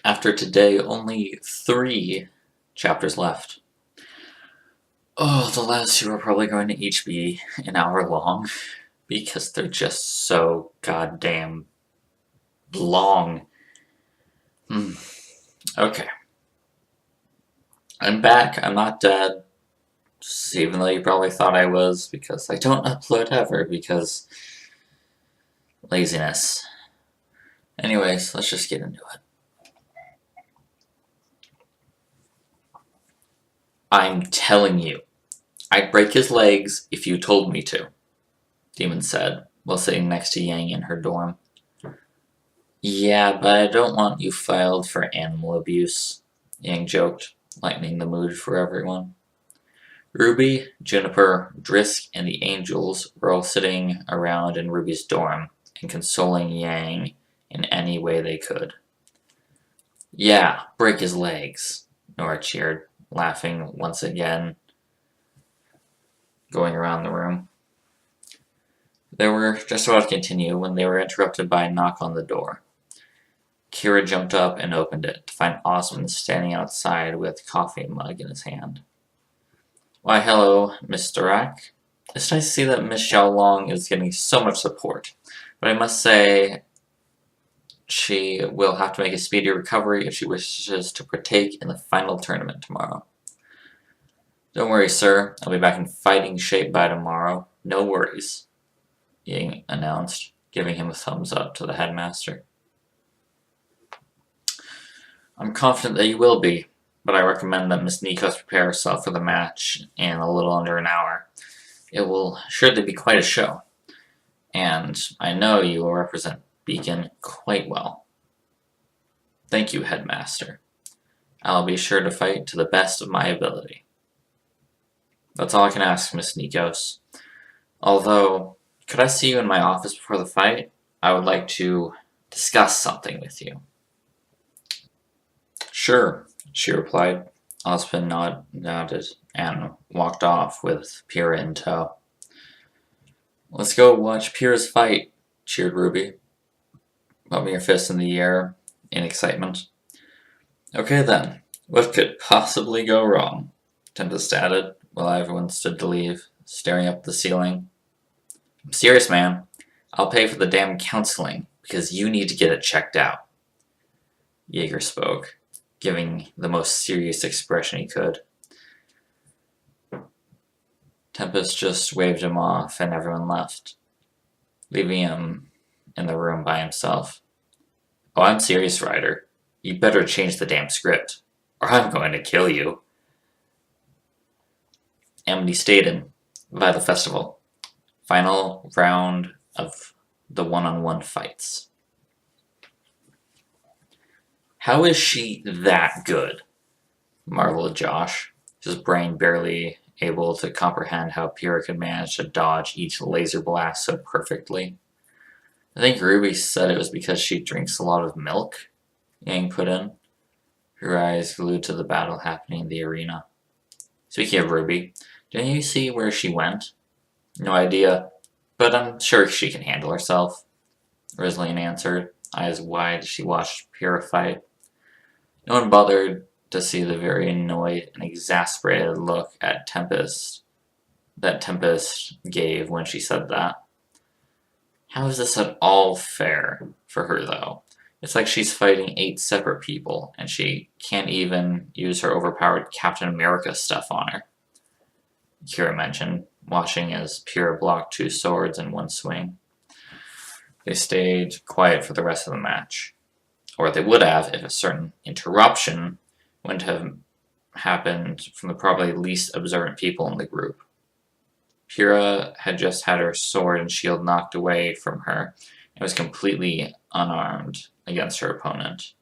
After today, only 3 chapters left. Oh, the last 2 are probably going to each be an hour long because they're just so goddamn long. Okay. I'm back. I'm not dead. Even though you probably thought I was, because I don't upload ever because laziness. Anyways, let's just get into it. I'm telling you, I'd break his legs if you told me to, Demon said, while sitting next to Yang in her dorm. Yeah, but I don't want you filed for animal abuse, Yang joked, lightening the mood for everyone. Ruby, Juniper, Drisk, and the Angels were all sitting around in Ruby's dorm and consoling Yang in any way they could. Yeah, break his legs, Nora cheered, laughing once again, going around the room. They were just about to continue when they were interrupted by a knock on the door. Kira jumped up and opened it to find Ozpin standing outside with a coffee mug in his hand. Why, hello, Mr. Rack. It's nice to see that Miss Xiaolong is getting so much support, but I must say she will have to make a speedy recovery if she wishes to partake in the final tournament tomorrow. Don't worry, sir. I'll be back in fighting shape by tomorrow. No worries, Yang announced, giving him a thumbs up to the headmaster. I'm confident that you will be, but I recommend that Miss Nikos prepare herself for the match in a little under an hour. It will surely be quite a show, and I know you will represent Beacon quite well. Thank you, Headmaster. I'll be sure to fight to the best of my ability. That's all I can ask, Miss Nikos. Although, could I see you in my office before the fight? I would like to discuss something with you. Sure, she replied. Ozpin nodded and walked off with Pyrrha in tow. Let's go watch Pyrrha's fight, cheered Ruby, pumping her fist in the air in excitement. Okay then, what could possibly go wrong? Tempest added, while everyone stood to leave, staring up at the ceiling. I'm serious, man. I'll pay for the damn counseling, because you need to get it checked out. Jaeger spoke, giving the most serious expression he could. Tempest just waved him off and everyone left, leaving him in the room by himself. Oh, I'm serious, Ryder. You better change the damn script, or I'm going to kill you. Amity Stated, Vital Festival. Final round of the one-on-one fights. How is she that good? Marveled Josh, his brain barely able to comprehend how Pyrrha could manage to dodge each laser blast so perfectly. I think Ruby said it was because she drinks a lot of milk, Yang put in, her eyes glued to the battle happening in the arena. Speaking of Ruby, didn't you see where she went? No idea, but I'm sure she can handle herself, Risling answered, eyes wide as she watched Pyrrha fight. No one bothered to see the very annoyed and exasperated look at Tempest gave when she said that. How is this at all fair for her, though? It's like she's fighting 8 separate people, and she can't even use her overpowered Captain America stuff on her, Kira mentioned, watching as Pyrrha blocked 2 swords in one swing. They stayed quiet for the rest of the match, or they would have if a certain interruption wouldn't have happened from the probably least observant people in the group. Pyrrha had just had her sword and shield knocked away from her and was completely unarmed against her opponent.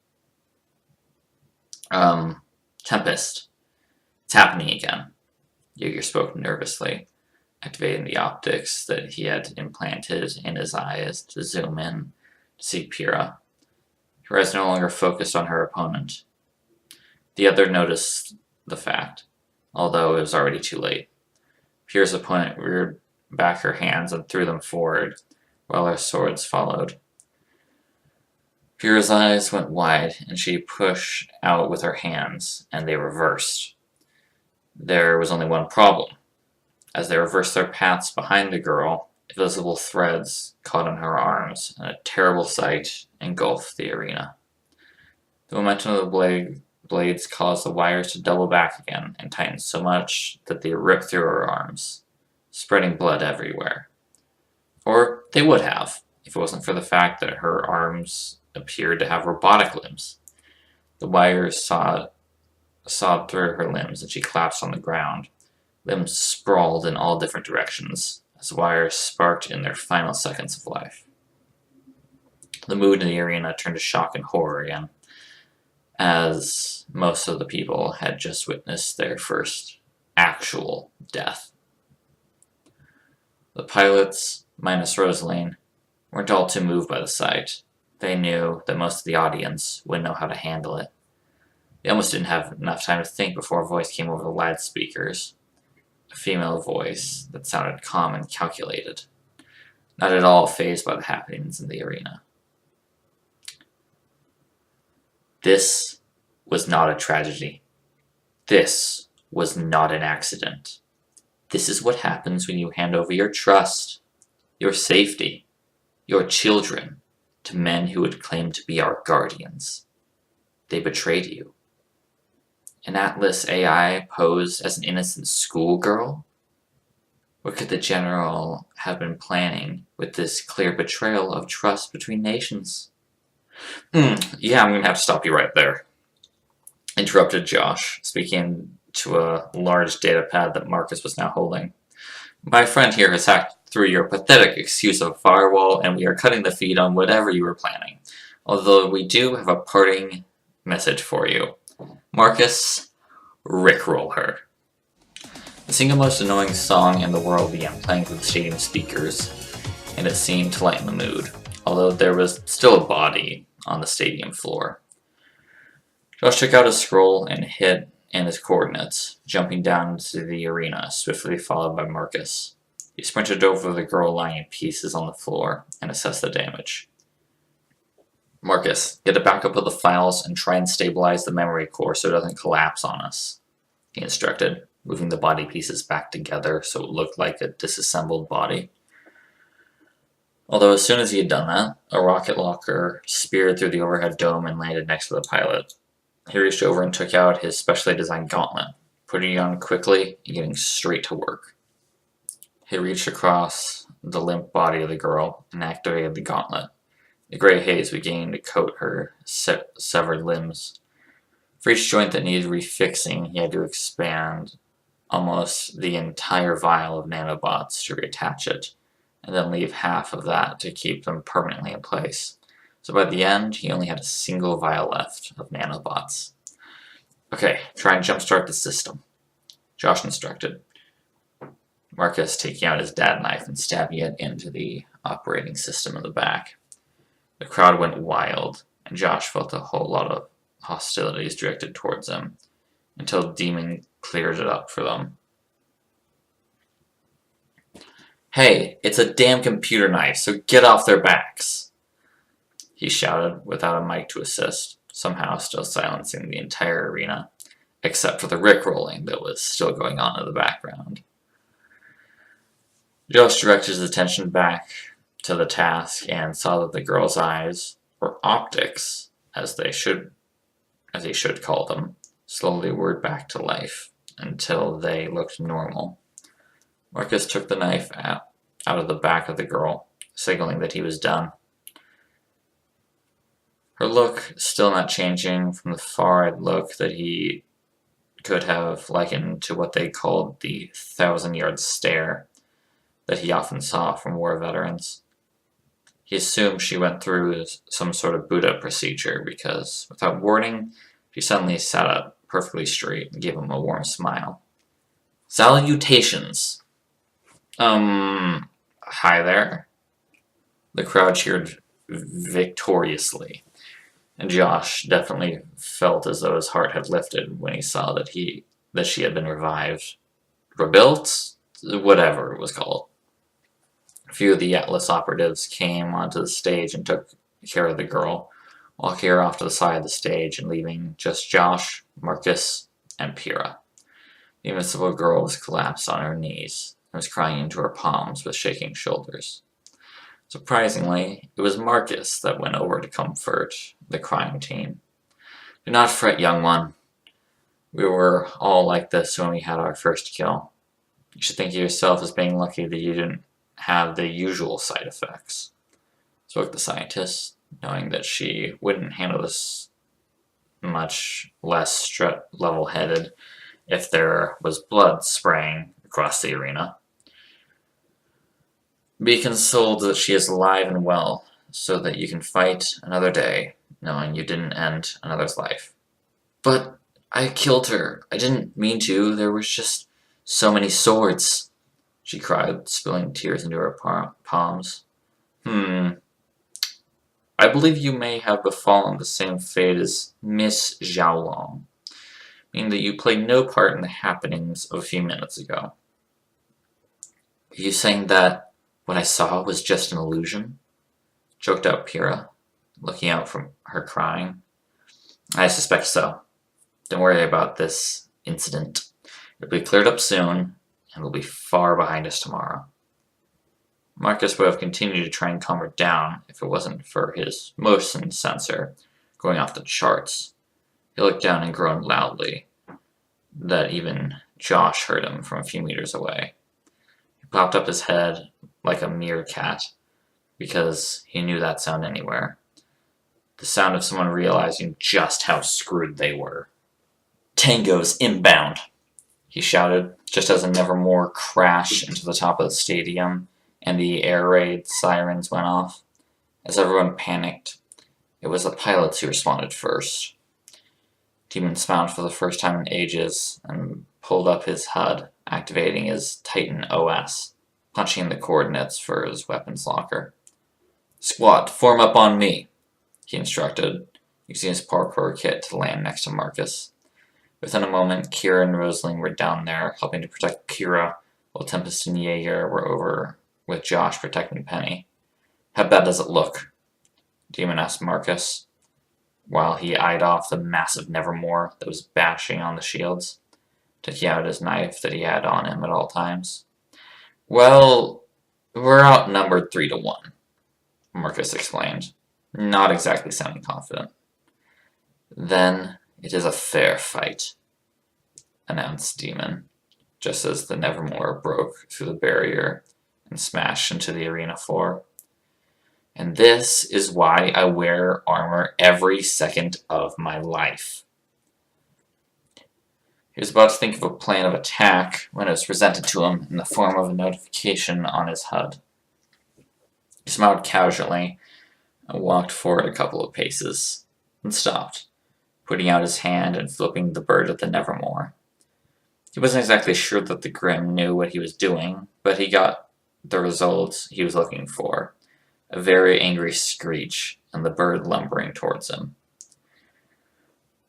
Tempest. It's happening again, Jaeger spoke nervously, activating the optics that he had implanted in his eyes to zoom in to see Pyrrha. Her eyes no longer focused on her opponent. The other noticed the fact, although it was already too late. Pyrrha's opponent reared back her hands and threw them forward, while her swords followed. Pyrrha's eyes went wide, and she pushed out with her hands, and they reversed. There was only one problem. As they reversed their paths behind the girl, invisible threads caught in her arms, and a terrible sight engulfed the arena. The momentum of the blades caused the wires to double back again and tighten so much that they ripped through her arms, spreading blood everywhere. Or they would have, if it wasn't for the fact that her arms appeared to have robotic limbs. The wires sawed through her limbs, and she collapsed on the ground. Limbs sprawled in all different directions as wires sparked in their final seconds of life. The mood in the arena turned to shock and horror again, as most of the people had just witnessed their first actual death. The pilots, minus Rosaline, weren't all too moved by the sight. They knew that most of the audience wouldn't know how to handle it. They almost didn't have enough time to think before a voice came over the loudspeakers. A female voice that sounded calm and calculated, not at all fazed by the happenings in the arena. This was not a tragedy. This was not an accident. This is what happens when you hand over your trust, your safety, your children to men who would claim to be our guardians. They betrayed you. An Atlas AI posed as an innocent schoolgirl? What could the general have been planning with this clear betrayal of trust between nations? Yeah, I'm going to have to stop you right there, interrupted Josh, speaking to a large data pad that Marcus was now holding. My friend here has hacked through your pathetic excuse of a firewall, and we are cutting the feed on whatever you were planning. Although we do have a parting message for you. Marcus, rickroll her. The single most annoying song in the world began playing through the stadium speakers, and it seemed to lighten the mood, although there was still a body on the stadium floor. Josh took out his scroll and hit in his coordinates, jumping down into the arena, swiftly followed by Marcus. He sprinted over the girl lying in pieces on the floor and assessed the damage. Marcus, get a backup of the files and try and stabilize the memory core so it doesn't collapse on us, he instructed, moving the body pieces back together so it looked like a disassembled body. Although as soon as he had done that, a rocket launcher speared through the overhead dome and landed next to the pilot. He reached over and took out his specially designed gauntlet, putting it on quickly and getting straight to work. He reached across the limp body of the girl and activated the gauntlet. The gray haze began to coat her severed limbs. For each joint that needed refixing, he had to expand almost the entire vial of nanobots to reattach it, and then leave half of that to keep them permanently in place. So by the end, he only had a single vial left of nanobots. Okay, try and jumpstart the system, Josh instructed, Marcus taking out his dad knife and stabbing it into the operating system in the back. The crowd went wild, and Josh felt a whole lot of hostilities directed towards him, until Demon cleared it up for them. Hey, it's a damn computer knife, so get off their backs, he shouted without a mic to assist, somehow still silencing the entire arena, except for the rickrolling that was still going on in the background. Josh directed his attention back to the task and saw that the girl's eyes, or optics, as he should call them, slowly whirred back to life until they looked normal. Marcus took the knife out of the back of the girl, signaling that he was done. Her look still not changing from the far-eyed look that he could have likened to what they called the 1,000-yard stare that he often saw from war veterans. He assumed she went through some sort of boot up procedure because, without warning, she suddenly sat up perfectly straight and gave him a warm smile. Salutations! Hi there? The crowd cheered victoriously, and Josh definitely felt as though his heart had lifted when he saw that she had been revived. Rebuilt? Whatever it was called. A few of the Atlas operatives came onto the stage and took care of the girl, walking her off to the side of the stage and leaving just Josh, Marcus, and Pyrrha. The invincible girl was collapsed on her knees and was crying into her palms with shaking shoulders. Surprisingly, it was Marcus that went over to comfort the crying teen. "Do not fret, young one. We were all like this when we had our first kill. You should think of yourself as being lucky that you didn't have the usual side effects," spoke the scientist, knowing that she wouldn't handle this much less level-headed if there was blood spraying across the arena. "Be consoled that she is alive and well, so that you can fight another day, knowing you didn't end another's life." "But I killed her. I didn't mean to. There was just so many swords," she cried, spilling tears into her palms. "I believe you may have befallen the same fate as Miss Xiaolong, meaning that you played no part in the happenings of a few minutes ago." "Are you saying that what I saw was just an illusion?" choked out Pyrrha, looking out from her crying. "I suspect so. Don't worry about this incident. It'll be cleared up soon, and we'll be far behind us tomorrow." Marcus would have continued to try and calm her down if it wasn't for his motion sensor going off the charts. He looked down and groaned loudly, that even Josh heard him from a few meters away. He popped up his head like a meerkat, because he knew that sound anywhere. The sound of someone realizing just how screwed they were. "Tango's inbound," he shouted, just as a Nevermore crashed into the top of the stadium and the air raid sirens went off. As everyone panicked, it was the pilots who responded first. Demon smiled for the first time in ages and pulled up his HUD, activating his Titan OS, punching in the coordinates for his weapons locker. "Squad, form up on me," he instructed, using his parkour kit to land next to Marcus. Within a moment, Kira and Rosling were down there, helping to protect Pyrrha, while Tempest and Jaeger were over with Josh protecting Penny. "How bad does it look?" Demon asked Marcus, while he eyed off the massive Nevermore that was bashing on the shields, taking out his knife that he had on him at all times. "Well, we're outnumbered 3-1, Marcus explained, not exactly sounding confident. "Then it is a fair fight," announced Demon, just as the Nevermore broke through the barrier and smashed into the arena floor. "And this is why I wear armor every second of my life." He was about to think of a plan of attack when it was presented to him in the form of a notification on his HUD. He smiled casually and walked forward a couple of paces, and stopped, putting out his hand and flipping the bird at the Nevermore. He wasn't exactly sure that the Grimm knew what he was doing, but he got the results he was looking for. A very angry screech, and the bird lumbering towards him.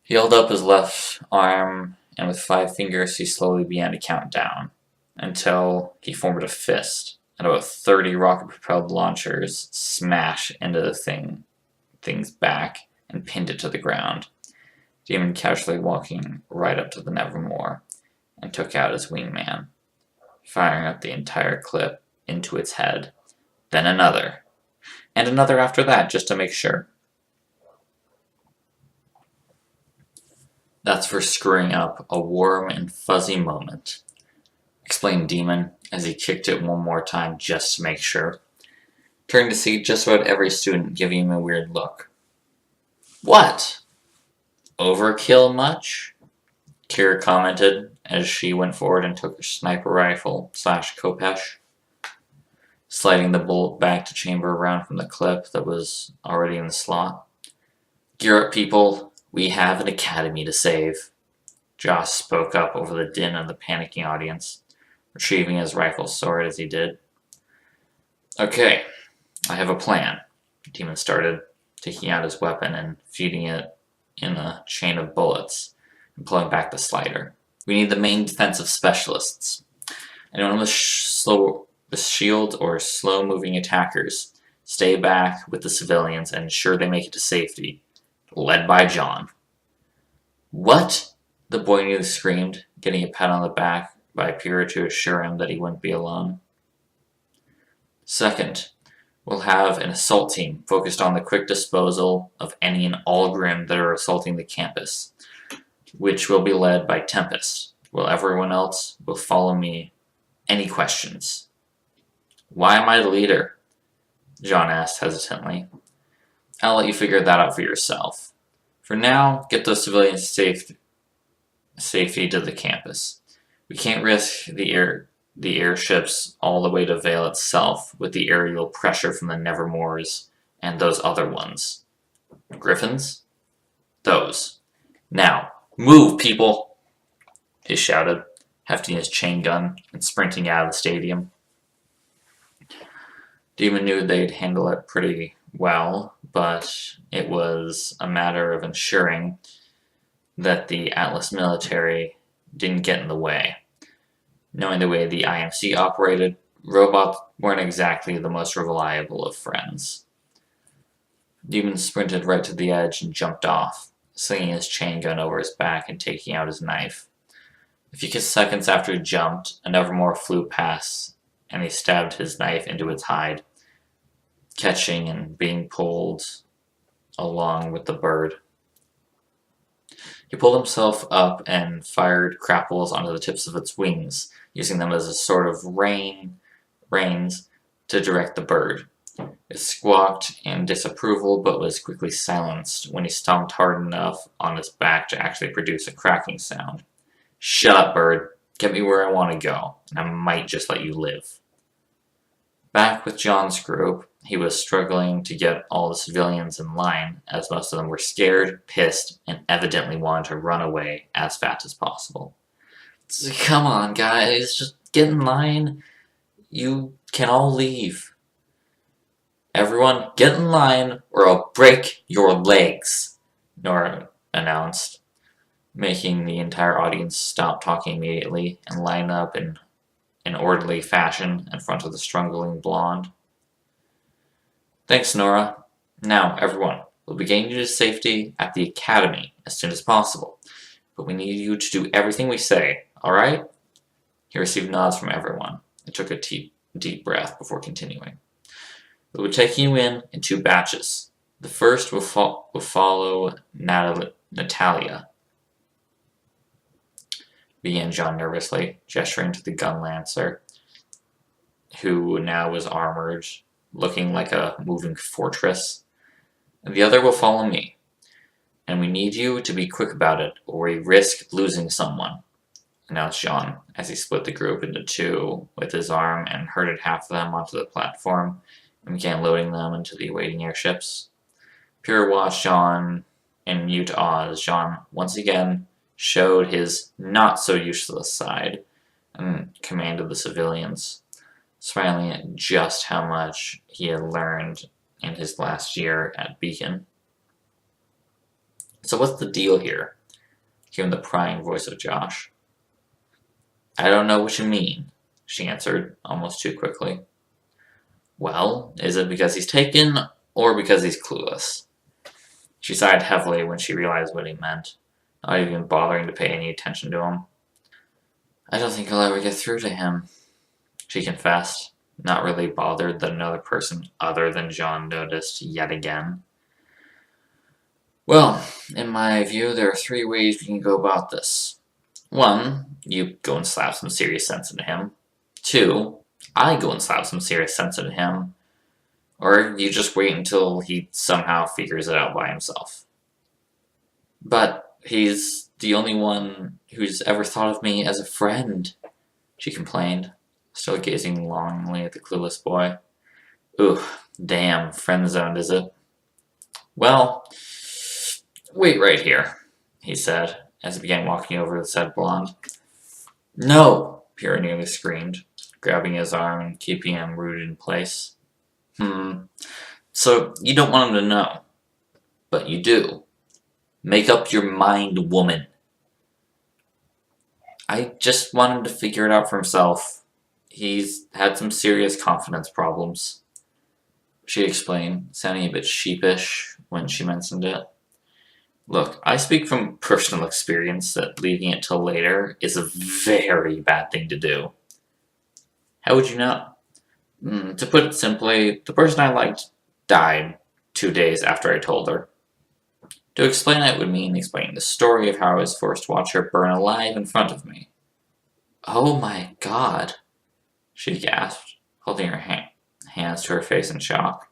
He held up his left arm, and with 5 fingers he slowly began to count down, until he formed a fist, and about 30 rocket-propelled launchers smashed into the thing's back and pinned it to the ground. Demon casually walking right up to the Nevermore, and took out his wingman, firing up the entire clip into its head, then another, and another after that, just to make sure. "That's for screwing up a warm and fuzzy moment," explained Demon as he kicked it one more time just to make sure, turning to see just about every student giving him a weird look. "What? Overkill much?" Kira commented as she went forward and took her sniper rifle / Kopesh, sliding the bullet back to chamber around from the clip that was already in the slot. "Gear up, people. We have an academy to save." Josh spoke up over the din of the panicking audience, retrieving his rifle sword as he did. "Okay, I have a plan," Demon started, taking out his weapon and feeding it in a chain of bullets and pulling back the slider. "We need the main defensive specialists. Anyone with shield or slow-moving attackers, stay back with the civilians and ensure they make it to safety. led by John. What? The boy nearly screamed, getting a pat on the back by Pyrrha to assure him that he wouldn't be alone. Second, we'll have an assault team focused on the quick disposal of any and all Grimm that are assaulting the campus, which will be led by Tempest, while everyone else will follow me. Any questions? Why am I the leader? John asked hesitantly. I'll let you figure that out for yourself. For now, get those civilians safety to the campus. We can't risk the airships all the way to Vale itself with the aerial pressure from the Nevermores and those other ones. Griffins? Those. Now, move, people! He shouted, hefting his chain gun and sprinting out of the stadium. Demon knew they'd handle it pretty well, but it was a matter of ensuring that the Atlas military didn't get in the way. Knowing the way the IMC operated, robots weren't exactly the most reliable of friends. Demon sprinted right to the edge and jumped off, slinging his chain gun over his back and taking out his knife. A few seconds after he jumped, a Nevermore flew past, and he stabbed his knife into its hide, catching and being pulled along with the bird. He pulled himself up and fired crapples onto the tips of its wings, using them as a sort of reins to direct the bird. It squawked in disapproval, but was quickly silenced when he stomped hard enough on its back to actually produce a cracking sound. Shut up, bird. Get me where I want to go, and I might just let you live. Back with John's group, he was struggling to get all the civilians in line, as most of them were scared, pissed, and evidently wanted to run away as fast as possible. So, come on, guys, just get in line. You can all leave. Everyone, get in line or I'll break your legs, Nora announced, making the entire audience stop talking immediately and line up in an orderly fashion in front of the struggling blonde. Thanks, Nora. Now, everyone, we'll be getting you to safety at the academy as soon as possible, but we need you to do everything we say, alright? He received nods from everyone and took a deep breath before continuing. We will take you in 2 batches. The first will follow Natalia, began John nervously, gesturing to the gun lancer, who now was armored, looking like a moving fortress. And the other will follow me. And we need you to be quick about it, or we risk losing someone, announced John, as he split the group into 2 with his arm and herded half of them onto the platform and began loading them into the awaiting airships. Pyrrha watched John in mute awe as John once again showed his not-so-useless side and commanded the civilians, smiling at just how much he had learned in his last year at Beacon. So what's the deal here? Came the prying voice of Josh. I don't know what you mean, she answered, almost too quickly. Well, is it because he's taken, or because he's clueless? She sighed heavily when she realized what he meant, not even bothering to pay any attention to him. I don't think I'll ever get through to him, she confessed, not really bothered that another person other than John noticed yet again. Well, in my view, there are 3 ways we can go about this. 1, you go and slap some serious sense into him. 2, I go and slap some serious sense into him. Or you just wait until he somehow figures it out by himself. But he's the only one who's ever thought of me as a friend, she complained, still gazing longingly at the clueless boy. Ooh, damn, friend-zoned, is it? Well, wait right here, he said, as he began walking over to the said blonde. No, Pyrrha nearly screamed, grabbing his arm and keeping him rooted in place. So you don't want him to know, but you do. Make up your mind, woman. I just want him to figure it out for himself. He's had some serious confidence problems, she explained, sounding a bit sheepish when she mentioned it. Look, I speak from personal experience that leaving it till later is a very bad thing to do. How would you know? To put it simply, the person I liked died 2 days after I told her. To explain it would mean explaining the story of how I was forced to watch her burn alive in front of me. Oh my god, she gasped, holding her hands to her face in shock.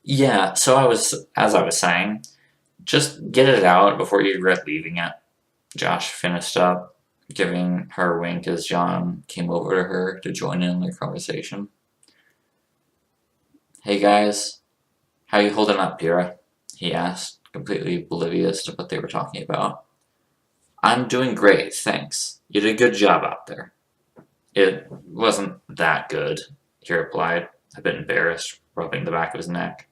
Yeah, so as I was saying, just get it out before you regret leaving it. Josh finished up, giving her a wink as John came over to her to join in their conversation. Hey guys, how you holding up, Pyrrha? He asked, completely oblivious to what they were talking about. I'm doing great, thanks. You did a good job out there. It wasn't that good, he replied, a bit embarrassed, rubbing the back of his neck.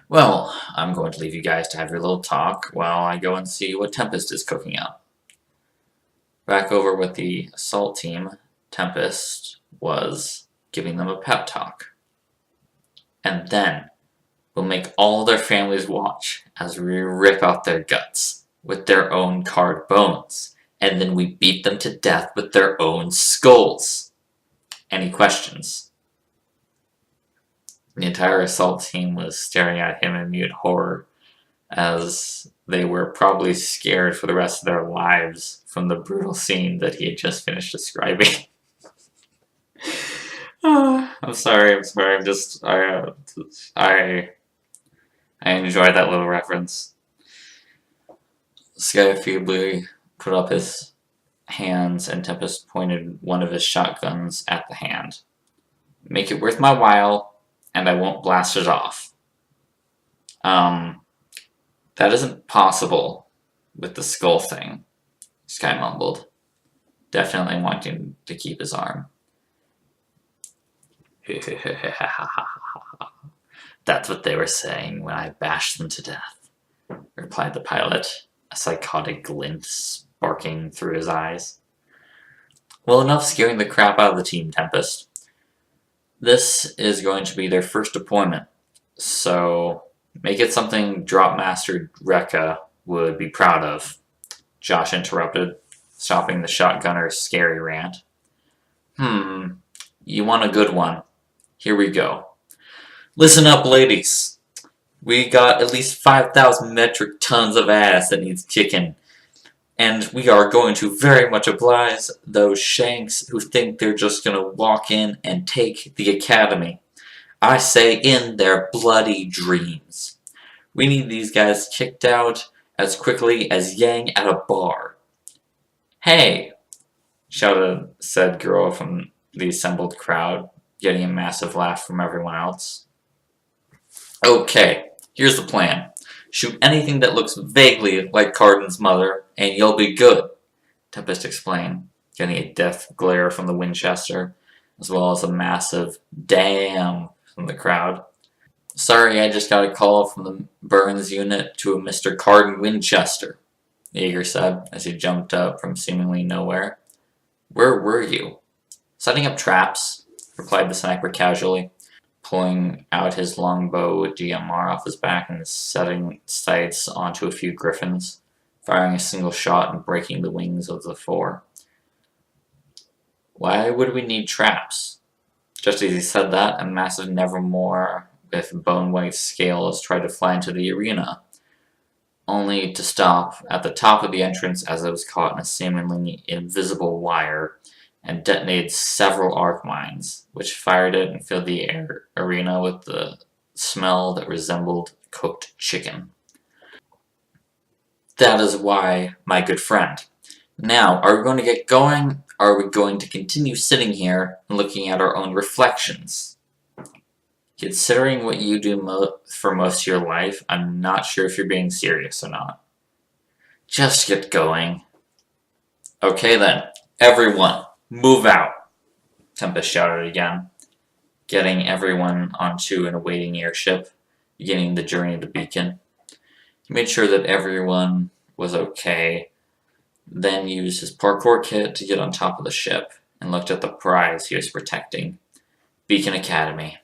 Well, I'm going to leave you guys to have your little talk while I go and see what Tempest is cooking up. Back over with the assault team, Tempest was giving them a pep talk. And then we'll make all their families watch as we rip out their guts with their own carved bones, and then we beat them to death with their own skulls. Any questions? The entire assault team was staring at him in mute horror, as they were probably scared for the rest of their lives from the brutal scene that he had just finished describing. I'm sorry, I enjoyed that little reference. Sky feebly put up his hands and Tempest pointed one of his shotguns at the hand. Make it worth my while, and I won't blast it off. That isn't possible with the skull thing, Sky mumbled, definitely wanting to keep his arm. That's what they were saying when I bashed them to death, replied the pilot, a psychotic glint sparking through his eyes. Well, enough scaring the crap out of the team, Tempest. This is going to be their first deployment, so make it something Drop Master Rekka would be proud of, Josh interrupted, stopping the shotgunner's scary rant. You want a good one. Here we go. Listen up, ladies. We got at least 5,000 metric tons of ass that needs kicking. And we are going to very much oblige those shanks who think they're just going to walk in and take the academy. I say in their bloody dreams. We need these guys kicked out as quickly as Yang at a bar. Hey, shouted said girl from the assembled crowd, getting a massive laugh from everyone else. Okay, here's the plan. Shoot anything that looks vaguely like Cardin's mother, and you'll be good, Tempest explained, getting a death glare from the Winchester, as well as a massive damn from the crowd. Sorry, I just got a call from the Burns unit to a Mr. Cardin Winchester, Yeager said as he jumped up from seemingly nowhere. Where were you? Setting up traps, replied the sniper casually, pulling out his longbow DMR off his back and setting sights onto a few griffins, firing a single shot and breaking the wings of the four. Why would we need traps? Just as he said that, a massive Nevermore with bone-white scales tried to fly into the arena, only to stop at the top of the entrance as it was caught in a seemingly invisible wire and detonated several arc mines, which fired it and filled the arena with the smell that resembled cooked chicken. That is why, my good friend. Now, are we going to get going, or are we going to continue sitting here and looking at our own reflections? Considering what you do for most of your life, I'm not sure if you're being serious or not. Just get going. Okay then, everyone, move out, Tempest shouted again, getting everyone onto an awaiting airship, beginning the journey to Beacon. He made sure that everyone was okay, then used his parkour kit to get on top of the ship, and looked at the prize he was protecting, Beacon Academy.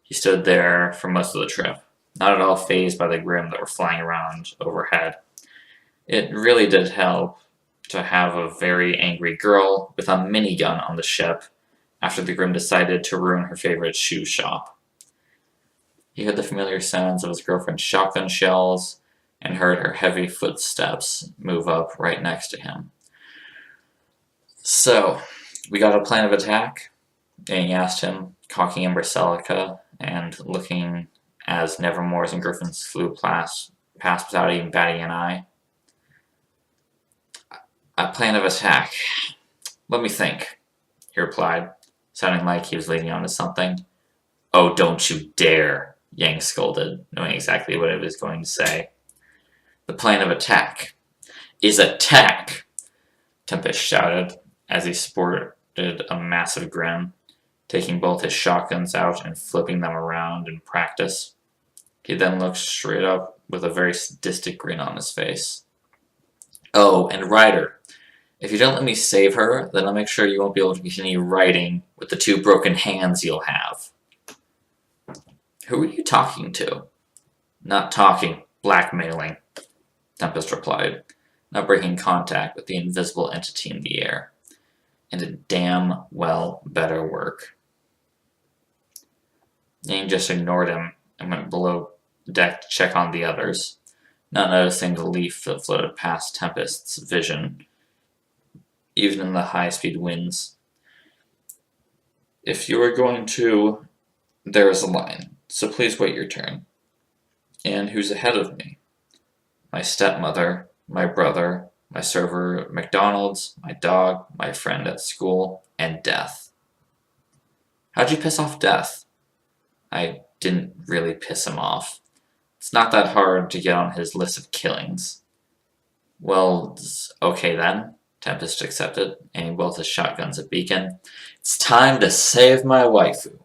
He stood there for most of the trip, not at all fazed by the Grimm that were flying around overhead. It really did help to have a very angry girl with a minigun on the ship after the Grimm decided to ruin her favorite shoe shop. He heard the familiar sounds of his girlfriend's shotgun shells and heard her heavy footsteps move up right next to him. "So, we got a plan of attack?" Danny asked him, cocking in Brasilica and looking as Nevermore's and Griffin's flew past without even batting an eye. "A plan of attack. Let me think," he replied, sounding like he was leading on to something. "Oh, don't you dare," Yang scolded, knowing exactly what he was going to say. "The plan of attack is attack!" Tempest shouted as he sported a massive grin, taking both his shotguns out and flipping them around in practice. He then looked straight up with a very sadistic grin on his face. "Oh, and Ryder, if you don't let me save her, then I'll make sure you won't be able to continue writing with the 2 broken hands you'll have." "Who are you talking to?" "Not talking, blackmailing," Tempest replied, not breaking contact with the invisible entity in the air. "And it damn well better work." Yang just ignored him and went below deck to check on the others, not noticing the leaf that floated past Tempest's vision, even in the high-speed winds. "If you are going to, there is a line, so please wait your turn." "And who's ahead of me?" "My stepmother, my brother, my server at McDonald's, my dog, my friend at school, and Death." "How'd you piss off Death?" "I didn't really piss him off. It's not that hard to get on his list of killings." "Well, okay then," Tempest accepted, aiming both his shotguns at Beacon. "It's time to save my waifu."